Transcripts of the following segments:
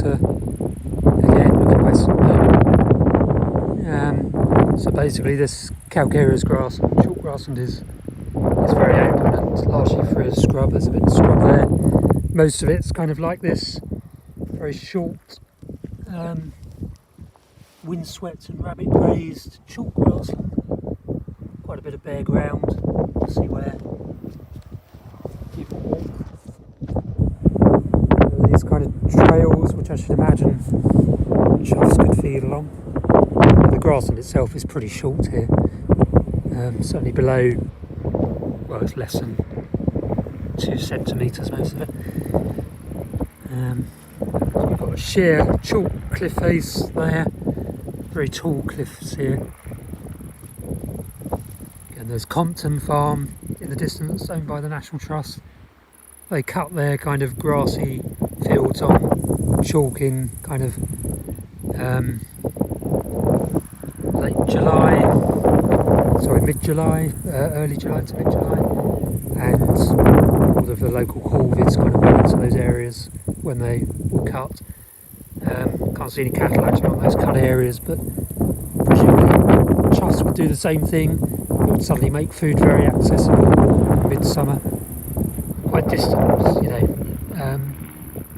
water. Again, looking west. So basically this calcareous grass, chalk grassland is very open and largely for a scrub. There's a bit of scrub there. Most of it's kind of like this, very short, windswept and rabbit grazed chalk grassland. Quite a bit of bare ground. We'll see where people walk. These kind of trails, which I should imagine choughs could feed along. The grassland itself is pretty short here, certainly below, well, it's less than 2 centimetres most of it. We've got a sheer chalk cliff face there, very tall cliffs here. And there's Compton Farm in the distance, owned by the National Trust. They cut their kind of grassy fields on chalk in kind of mid-July, early July to mid-July, and all of the local corvids kind of went into those areas when they were cut. Can't see any cattle actually on those cut areas, but presumably choughs would do the same thing. It would suddenly make food very accessible in midsummer, quite distant,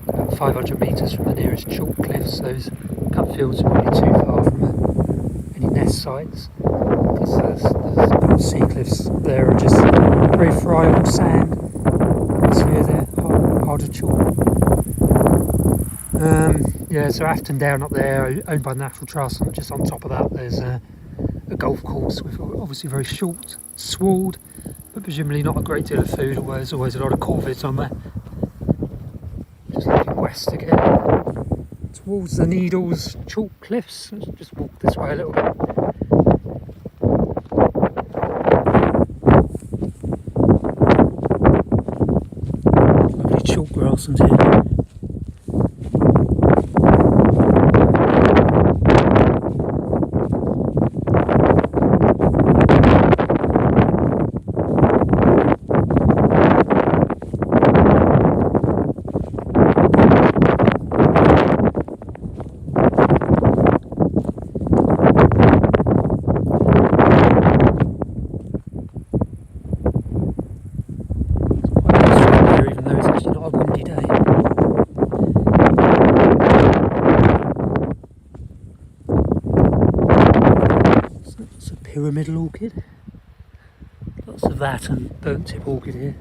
about 500 metres from the nearest chalk cliffs. Those cut fields are probably too far from any nest sites, because the sea cliffs there are just very friable sand. This here they're harder chalk. So Afton down up there, owned by the National Trust, and just on top of that there's a golf course with obviously very short sward, but presumably not a great deal of food, although there's always a lot of corvids on there. Just looking west again towards the Needles chalk cliffs. Let's just walk this way a little bit. Lovely chalk grassland here. Pyramidal orchid, lots of that, and burnt tip orchid here.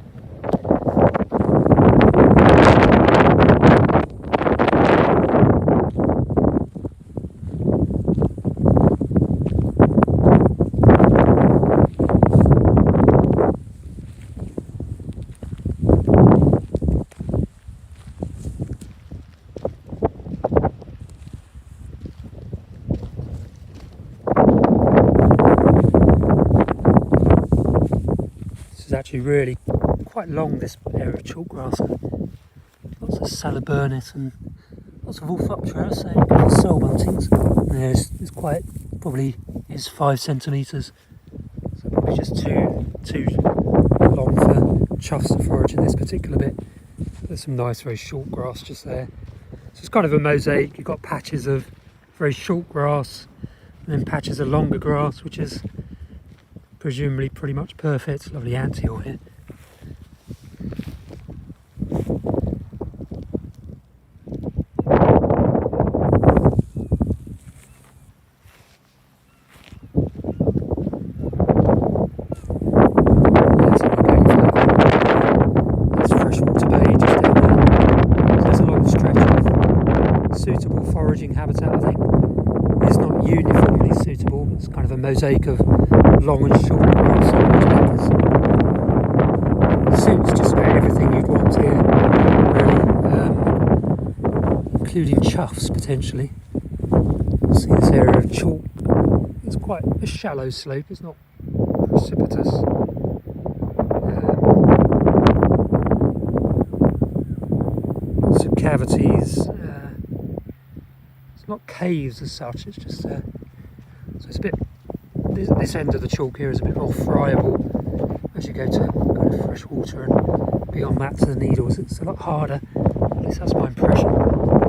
Actually really quite long, this area of chalk grass. Lots of Saliburnet and lots of Wolfoptera, so you've got soil buntings. There's quite, probably is 5 centimetres, so probably just too long for choughs to forage in this particular bit. There's some nice very short grass just there. So it's kind of a mosaic. You've got patches of very short grass and then patches of longer grass, which is presumably pretty much perfect. Lovely anthill here. There's freshwater bay just down there. So there's a long stretch of suitable foraging habitat, I think. It's not uniformly suitable, it's kind of a mosaic of long and short grass. Suits just about everything you'd want here, really, including choughs potentially. See this area of chalk, it's quite a shallow slope, it's not precipitous. Lots of cavities, it's not caves as such, it's just so it's a bit, this end of the chalk here is a bit more friable as you go to kind of fresh water, and beyond that to the Needles it's a lot harder, at least that's my impression.